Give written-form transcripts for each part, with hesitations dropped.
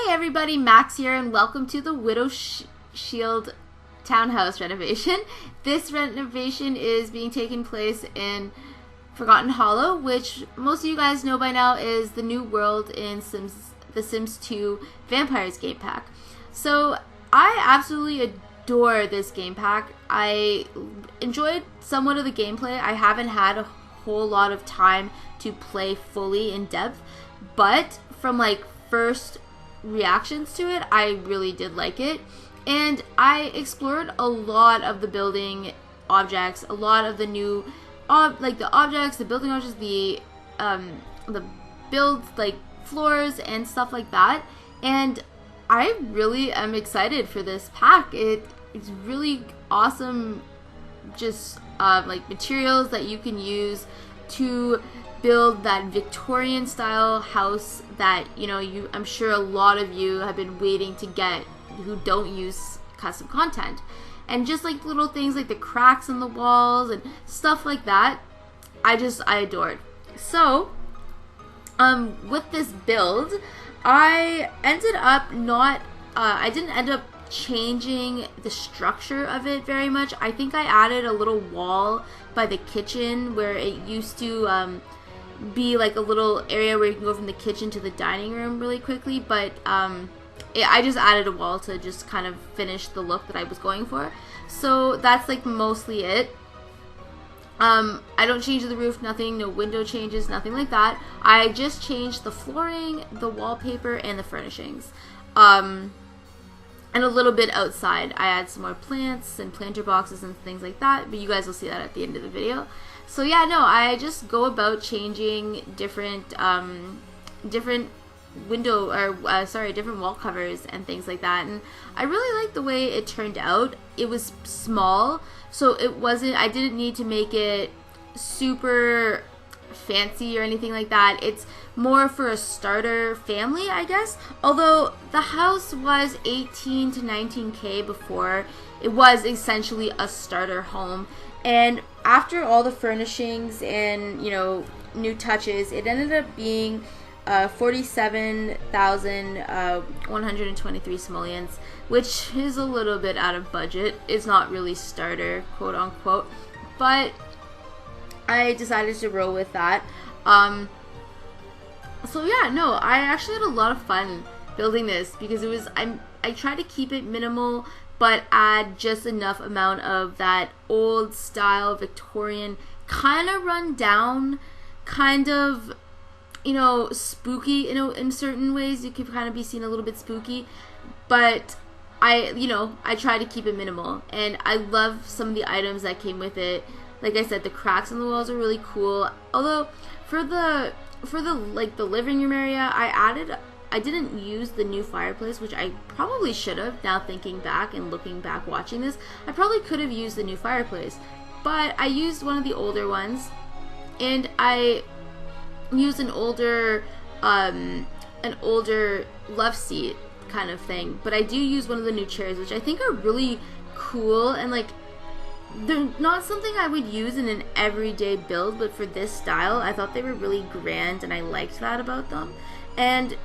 Hey everybody, Max here, and welcome to the Widowshild Townhouse renovation. This renovation is being taken place in Forgotten Hallow, which most of you guys know by now is the new world in The Sims 2 Vampires Gamepack. So I absolutely adore this game pack. I enjoyed somewhat of the gameplay. I haven't had a whole lot of time to play fully in depth, but from like first reactions to it, I really did like it, and I explored a lot of the building objects, a lot of the new the objects, the building objects, the builds, like floors and stuff like that, and I really am excited for this pack. It's really awesome, just like materials that you can use to build that Victorian style house that I'm sure a lot of you have been waiting to get who don't use custom content. And just like little things like the cracks in the walls and stuff like that, I adored. So with this build, I ended up I didn't end up changing the structure of it very much. I think I added a little wall by the kitchen where it used to be like a little area where you can go from the kitchen to the dining room really quickly, but I just added a wall to just kind of finish the look that I was going for. So that's like mostly it. I don't change the roof, nothing, no window changes, nothing like that. I just changed the flooring, the wallpaper, and the furnishings. And a little bit outside. I add some more plants and planter boxes and things like that, but you guys will see that at the end of the video. So yeah, no, I just go about changing different different wall covers and things like that, and I really like the way it turned out. It was small, so I didn't need to make it super fancy or anything like that. It's more for a starter family, I guess. Although the house was 18 to 19k before, it was essentially a starter home. And after all the furnishings and new touches, it ended up being 47,123 simoleons, which is a little bit out of budget. It's not really starter, quote unquote, but I decided to roll with that. So yeah, no, I actually had a lot of fun building this because I tried to keep it minimal, but add just enough amount of that old style Victorian, kind of run down, kind of spooky, in certain ways. You could kind of be seen a little bit spooky, but I try to keep it minimal, and I love some of the items that came with it. Like I said, the cracks in the walls are really cool. Although for the living room area, I didn't use the new fireplace, which I probably should have. Now thinking back and looking back watching this, I probably could have used the new fireplace, but I used one of the older ones, and I used an older love seat kind of thing. But I do use one of the new chairs, which I think are really cool, and like they're not something I would use in an everyday build, but for this style I thought they were really grand, and I liked that about them. And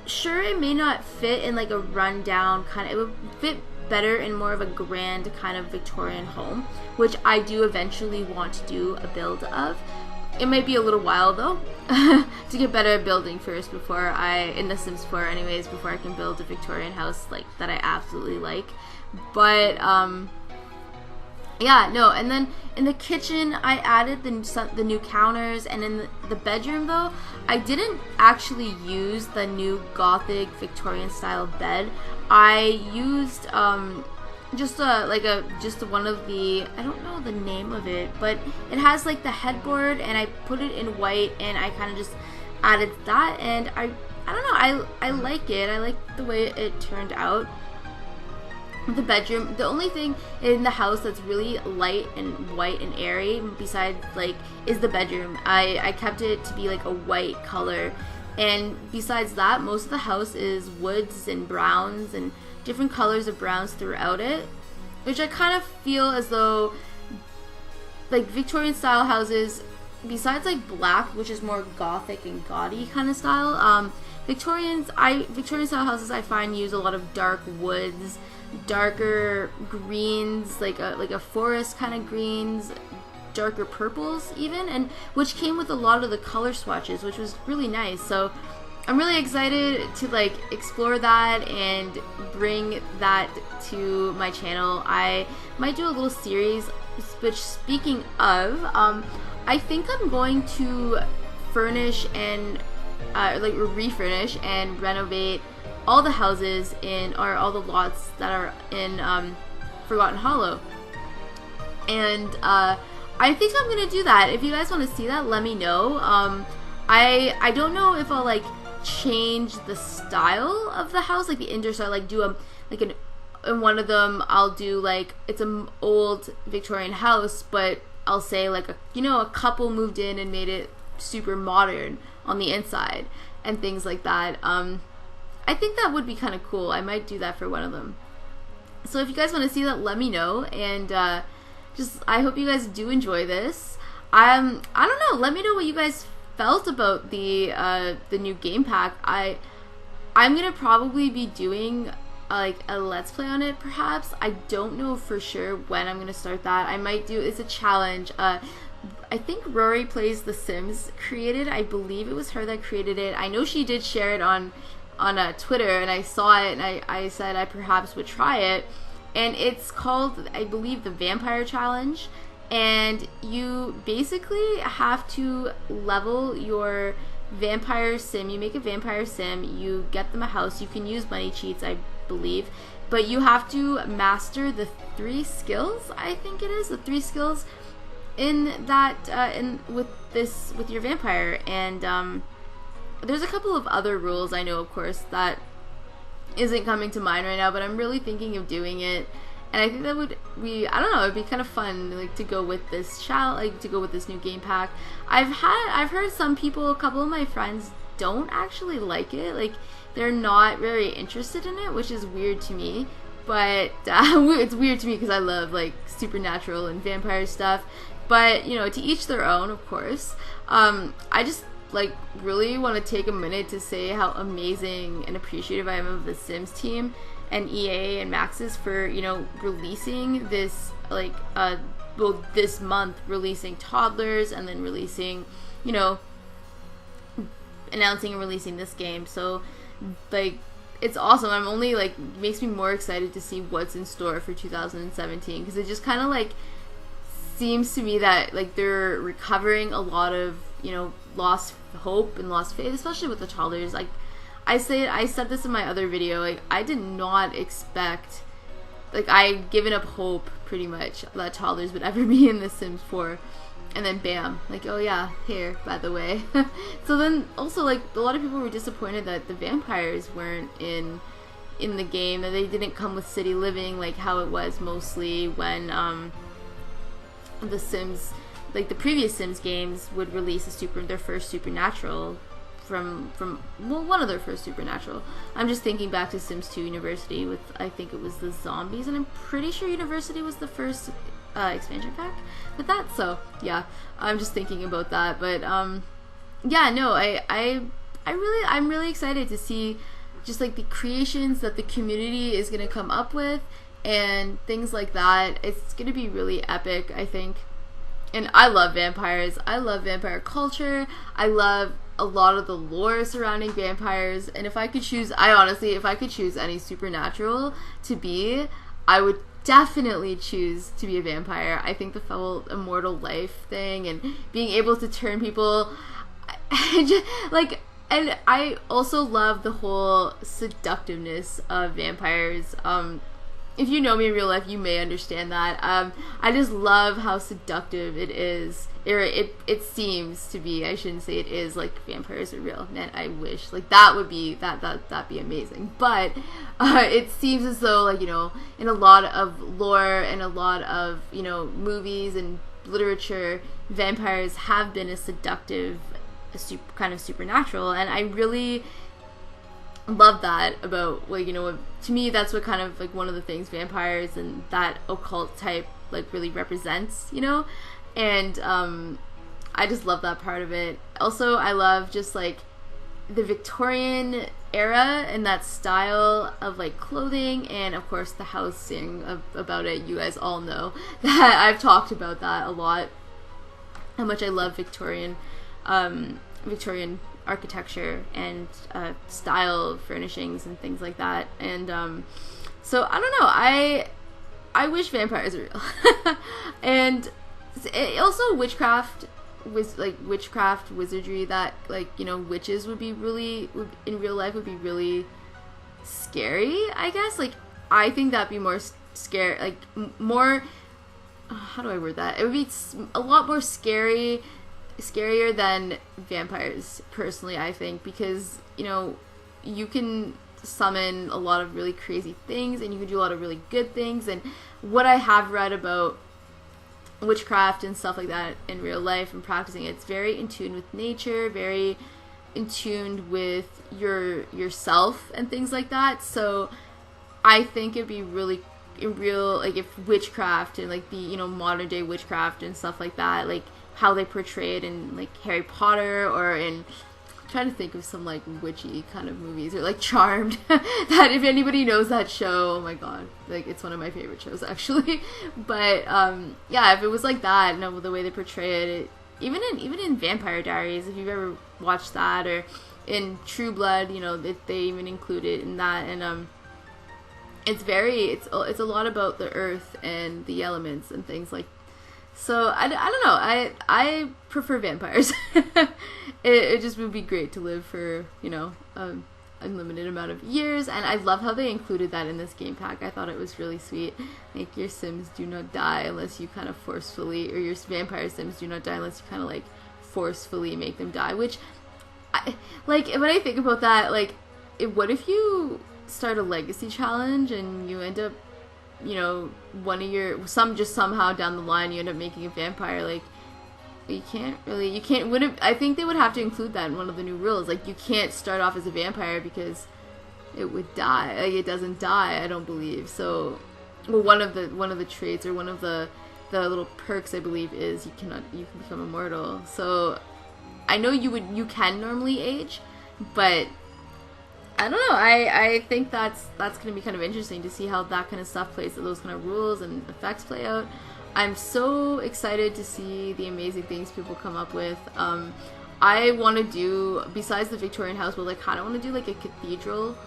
sure, it may not fit in like a rundown kind of, it would fit better in more of a grand kind of Victorian home, which I do eventually want to do a build of. It might be a little while though to get better at building first before in The Sims 4 anyways, before I can build a Victorian house like that I absolutely like. But yeah, no, and then in the kitchen I added the new counters, and in the bedroom though, I didn't actually use the new Gothic Victorian style bed. I used just one of the, I don't know the name of it, but it has like the headboard, and I put it in white, and I kind of just added that, and I don't know, I like it. I like the way it turned out. The bedroom, the only thing in the house that's really light and white and airy besides is the bedroom. I kept it to be like a white color, and besides that, most of the house is woods and browns and different colors of browns throughout it, which I kind of feel as though like Victorian style houses besides like black, which is more gothic and gaudy kind of style, Victorian style houses I find use a lot of dark woods, darker greens, like a forest kind of greens, darker purples even, and which came with a lot of the color swatches, which was really nice. So I'm really excited to like explore that and bring that to my channel. I might do a little series, which speaking of, I think I'm going to furnish and like refurnish and renovate all the houses or all the lots that are in Forgotten Hallow, and I think I'm gonna do that. If you guys want to see that, let me know. I don't know if I'll like change the style of the house, like the indoor style, like do in one of them I'll do like it's an old Victorian house, but I'll say like a couple moved in and made it super modern on the inside and things like that. I think that would be kind of cool. I might do that for one of them. So if you guys want to see that, let me know, and I hope you guys do enjoy this. I don't know, let me know what you guys felt about the new game pack. I'm gonna probably be doing like a let's play on it, perhaps. I don't know for sure when I'm gonna start that. I might do, it's a challenge. I think Rory Plays The Sims created, I believe it was her that created it. I know she did share it on Twitter, and I saw it, and I said I perhaps would try it. And it's called, I believe, the Vampire Challenge, and you basically have to level your vampire sim. You make a vampire sim, you get them a house, you can use money cheats, I believe, but you have to master the 3 skills, I think it is, the 3 skills in that, with your vampire. And there's a couple of other rules I know, of course, that isn't coming to mind right now, but I'm really thinking of doing it, and I think that would be, I don't know, it'd be kind of fun, like, to go with this to go with this new game pack. I've heard some people, a couple of my friends don't actually like it, like they're not very interested in it, which is weird to me, but it's weird to me because I love like supernatural and vampire stuff, but you know, to each their own, of course. I just like really want to take a minute to say how amazing and appreciative I am of the Sims team and EA and Maxis for, you know, releasing this, like, well, this month releasing Toddlers, and then releasing, you know, announcing and releasing this game. So like, it's awesome. I'm only like, makes me more excited to see what's in store for 2017, because it just kind of like seems to me that like they're recovering a lot of, you know, lost hope and lost faith, especially with the Toddlers. Like I said this in my other video, like I did not expect, like I'd given up hope pretty much that Toddlers would ever be in The Sims 4, and then bam, like, oh yeah, here, by the way. So then also, like, a lot of people were disappointed that the vampires weren't in the game, that they didn't come with city living like how it was mostly when the Sims, like the previous Sims games, would release their first supernatural from well, one of their first supernatural. I'm just thinking back to Sims 2 University with, I think it was the zombies, and I'm pretty sure University was the first expansion pack with that. So yeah, I'm just thinking about that. But yeah, no, I'm really excited to see just like the creations that the community is gonna come up with and things like that. It's gonna be really epic, I think. And I love vampires. I love vampire culture. I love a lot of the lore surrounding vampires. And if I could choose, if I could choose any supernatural to be, I would definitely choose to be a vampire. I think the whole immortal life thing and being able to turn people, like, and I also love the whole seductiveness of vampires. If you know me in real life, you may understand that. I just love how seductive it is. It seems to be. I shouldn't say it is, like vampires are real. Man, I wish. Like that would be that'd be amazing. But it seems as though, like, you know, in a lot of lore and a lot of, you know, movies and literature, vampires have been a seductive, kind of supernatural, and I really love that about, like, you know, to me that's what kind of like one of the things vampires and that occult type like really represents, you know. And I just love that part of it. Also, I love just like the Victorian era and that style of like clothing, and of course the housing about it. You guys all know that I've talked about that a lot, how much I love Victorian architecture and style furnishings and things like that. And so I don't know, I wish vampires were real. And also witchcraft wizardry, that like, you know, witches would be really in real life would be really scary, I guess. Like, I think that'd be more scary, like more, how do I word that? It would be a lot more scarier than vampires, personally, I think, because, you know, you can summon a lot of really crazy things and you can do a lot of really good things. And what I have read about witchcraft and stuff like that in real life and practicing it's very in tune with nature, very in tune with yourself and things like that. So I think it'd be really real, like if witchcraft and like the, you know, modern day witchcraft and stuff like that, like how they portray it in like Harry Potter, or in, I'm trying to think of some like witchy kind of movies, or like Charmed. That, if anybody knows that show, oh my god, like it's one of my favorite shows actually. But yeah, if it was like that, you know, the way they portray it, even in Vampire Diaries, if you've ever watched that, or in True Blood, you know, they even include it in that. And it's a lot about the earth and the elements and things like. So I don't know, I prefer vampires. it just would be great to live for, you know, unlimited amount of years. And I love how they included that in this game pack. I thought it was really sweet. Like, your Sims do not die unless you kind of forcefully, or your vampire Sims do not die unless you kind of like forcefully make them die. Which, like, when I think about that, like, what if you start a legacy challenge and you end up, you know, somehow down the line you end up making a vampire? Like, I think they would have to include that in one of the new rules. Like, you can't start off as a vampire because it would die. Like, it doesn't die, I don't believe. So, well, one of the traits, or one of the little perks, I believe, is you can become immortal. So I know you can normally age, but I don't know. I think that's going to be kind of interesting to see how that kind of stuff plays, those kind of rules and effects play out. I'm so excited to see the amazing things people come up with. I want to do, besides the Victorian house build, I kind of want to do like a cathedral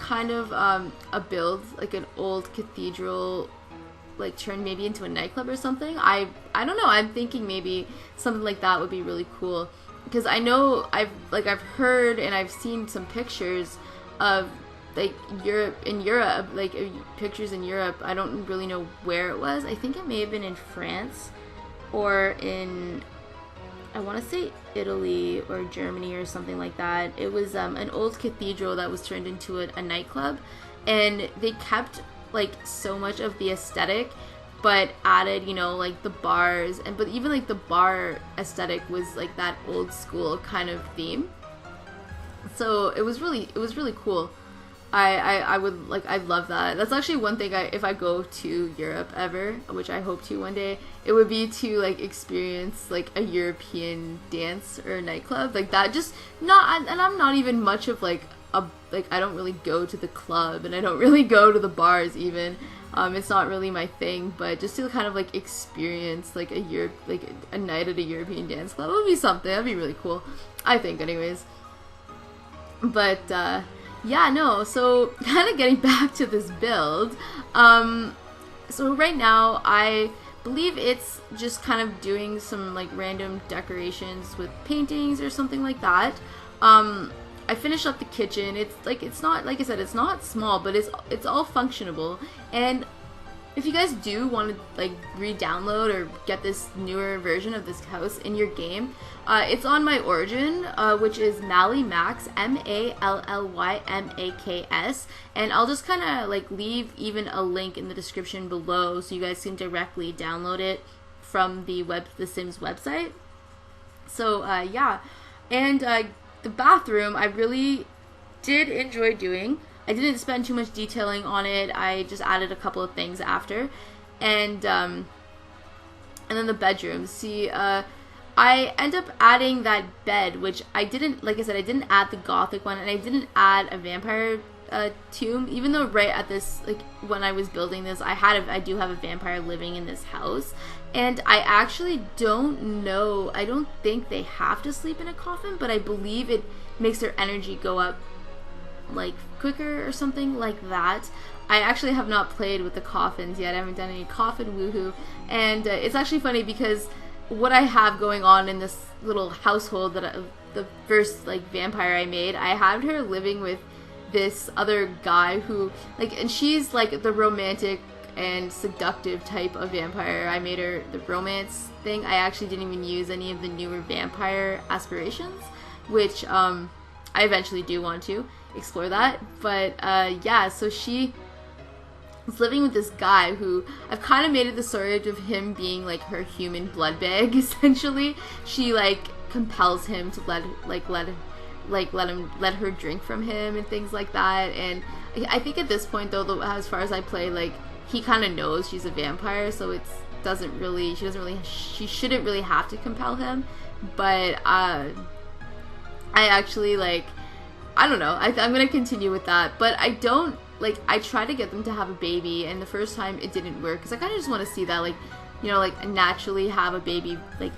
kind of a build, like an old cathedral, like turned maybe into a nightclub or something. I don't know. I'm thinking maybe something like that would be really cool, because I know I've heard and I've seen some pictures of like Europe, like pictures in Europe. I don't really know where it was. I think it may have been in France, or in, I want to say Italy or Germany or something like that. It was an old cathedral that was turned into a nightclub, and they kept like so much of the aesthetic, but added, you know, like the bars, but even like the bar aesthetic was like that old school kind of theme. So it was really cool. I love that. That's actually one thing, if I go to Europe ever, which I hope to one day, it would be to like experience like a European dance or nightclub like that. Just not, and I'm not even much of like I don't really go to the club, and I don't really go to the bars even. It's not really my thing, but just to kind of like experience like a night at a European dance club would be something. That'd be really cool, I think, anyways. But yeah, no, so kind of getting back to this build, so right now I believe it's just kind of doing some like random decorations with paintings or something like that. I finished up the kitchen. It's not, like I said, it's not small, but it's all functionable. And if you guys do want to like re-download or get this newer version of this house in your game, it's on my origin, which is Mallymax, MALLYMAKS, and I'll just kind of like leave even a link in the description below so you guys can directly download it from the Sims website. So yeah, and the bathroom I really did enjoy doing. I didn't spend too much detailing on it. I just added a couple of things after, and then the bedrooms. See, I end up adding that bed, which I didn't, like I said, I didn't add the Gothic one, and I didn't add a vampire tomb, even though right at this, like when I was building this, I do have a vampire living in this house, and I actually don't know, I don't think they have to sleep in a coffin, but I believe it makes their energy go up like quicker or something like that. I actually have not played with the coffins yet. I haven't done any coffin woohoo, and it's actually funny because what I have going on in this little household that the first like vampire I made, I had her living with this other guy who like, and she's like the romantic and seductive type of vampire. I made her the romance thing. I actually didn't even use any of the newer vampire aspirations, which I eventually do want to explore that. But yeah, so she was living with this guy who I've kind of made it the story of him being like her human blood bag, essentially. She like compels him to let her drink from him and things like that. And I think at this point though, as far as I play, like he kind of knows she's a vampire, so she shouldn't really have to compel him. But I actually like, I don't know, I'm gonna continue with that. But I don't, like, I try to get them to have a baby, and the first time it didn't work, because I kind of just want to see that, like, you know, like, naturally have a baby, like,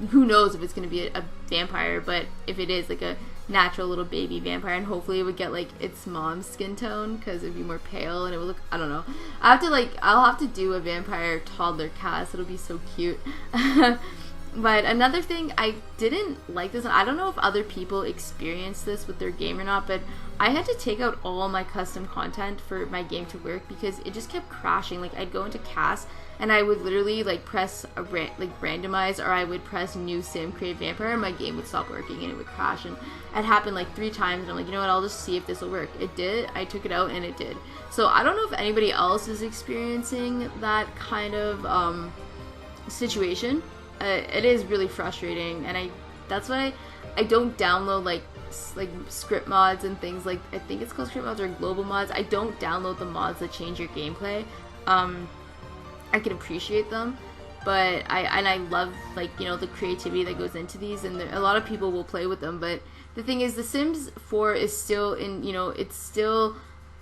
who knows if it's going to be a vampire, but if it is, like, a natural little baby vampire, and hopefully it would get, like, its mom's skin tone, because it would be more pale, and it would look, I don't know. I'll have to do a vampire toddler cast, it'll be so cute. But another thing, I didn't like this, and I don't know if other people experience this with their game or not, but I had to take out all my custom content for my game to work because it just kept crashing. Like, I'd go into cast, and I would literally, like, press randomize, or I would press new sim, create vampire, and my game would stop working, and it would crash, and it happened, like, 3 times, and I'm like, you know what, I'll just see if this will work. It did. I took it out, and it did. So I don't know if anybody else is experiencing that kind of situation. It is really frustrating, and that's why I don't download like script mods and things like, I think it's called script mods or global mods. I don't download the mods that change your gameplay. I can appreciate them, but I love, like, you know, the creativity that goes into these, and a lot of people will play with them. But the thing is, The Sims 4 is still in, you know, it's still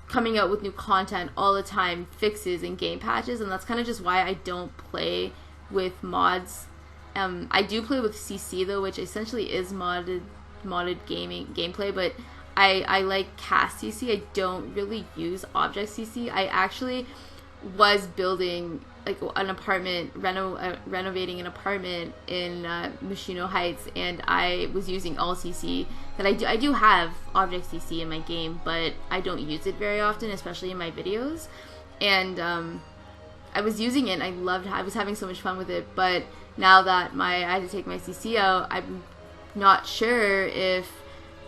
coming out with new content all the time, fixes and game patches, and that's kind of just why I don't play with mods. I do play with CC though, which essentially is modded gameplay, but I like cast CC. I don't really use object CC. I actually was building like an apartment, renovating an apartment in Machino Heights, and I was using all CC. That I do have object CC in my game, but I don't use it very often, especially in my videos. And I was using it, and I was having so much fun with it, but now that I had to take my CC out, I'm not sure if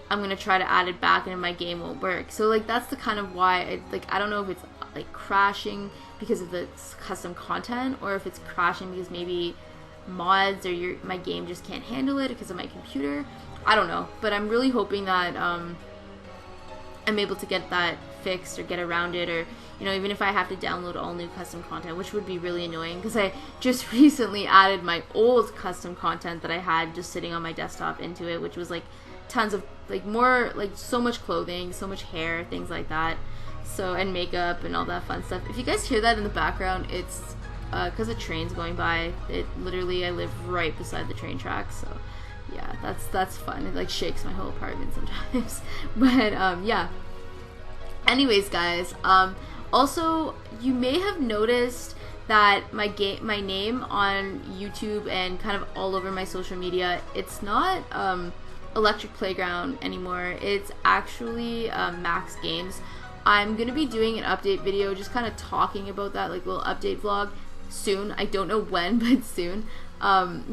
I'm gonna try to add it back and my game won't work. So like, that's the kind of why I don't know if it's like crashing because of the custom content, or if it's crashing because maybe mods or my game just can't handle it because of my computer. I don't know, but I'm really hoping that I'm able to get that fixed or get around it, or, you know, even if I have to download all new custom content, which would be really annoying because I just recently added my old custom content that I had just sitting on my desktop into it, which was like tons of so much clothing, so much hair, things like that, so, and makeup and all that fun stuff. If you guys hear that in the background, it's because a train's going by. It literally, I live right beside the train tracks, so yeah, that's fun. It like shakes my whole apartment sometimes. But yeah, anyways guys, also, you may have noticed that my name on YouTube and kind of all over my social media, it's not Electric Playground anymore. It's actually Max Games. I'm gonna be doing an update video, just kind of talking about that, like little update vlog soon. I don't know when, but soon.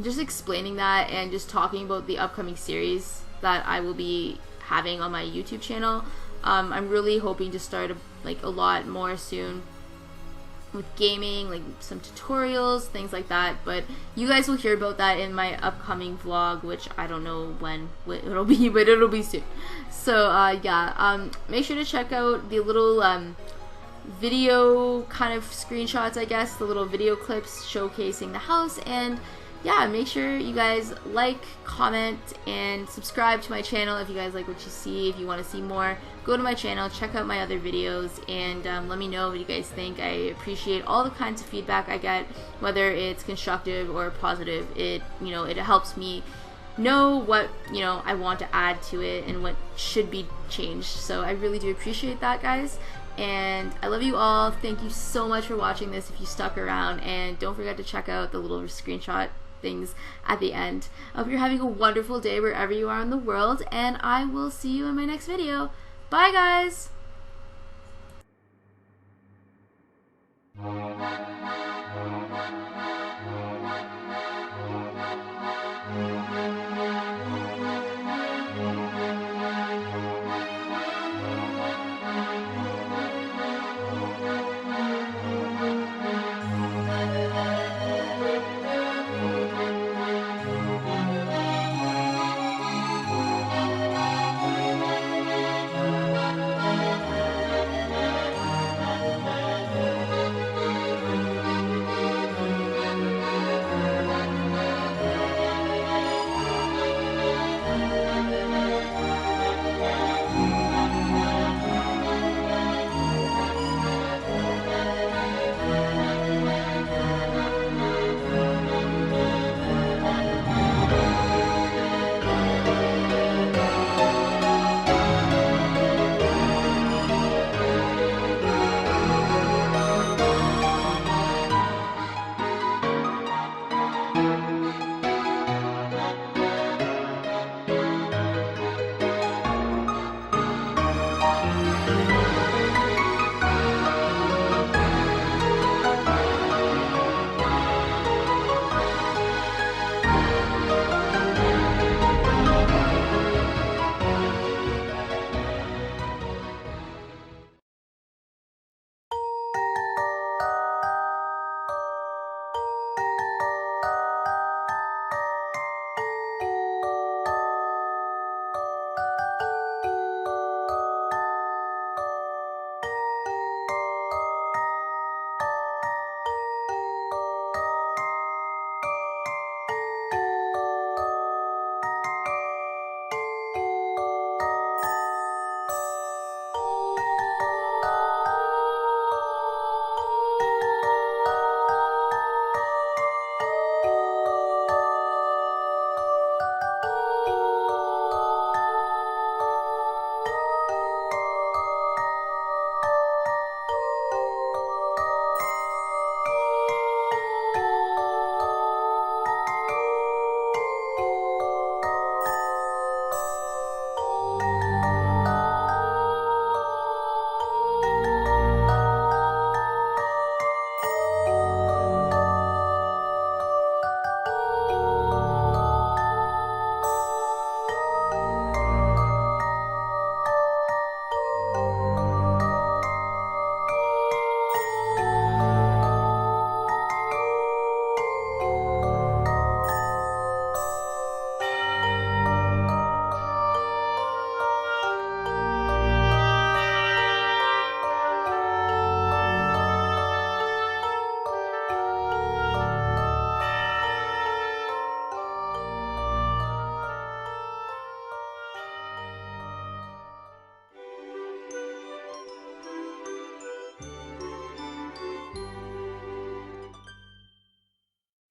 Just explaining that and just talking about the upcoming series that I will be having on my YouTube channel. I'm really hoping to start a lot more soon with gaming, like some tutorials, things like that, but you guys will hear about that in my upcoming vlog, which I don't know when it'll be, but it'll be soon. So yeah, make sure to check out the little video kind of screenshots, I guess, the little video clips showcasing the house, and yeah, make sure you guys like, comment, and subscribe to my channel if you guys like what you see. If you want to see more, go to my channel, check out my other videos, and let me know what you guys think. I appreciate all the kinds of feedback I get, whether it's constructive or positive. It helps me know what I want to add to it and what should be changed. So I really do appreciate that, guys. And I love you all. Thank you so much for watching this if you stuck around, and don't forget to check out the little screenshot things at the end. I hope you're having a wonderful day wherever you are in the world, and I will see you in my next video. Bye, guys!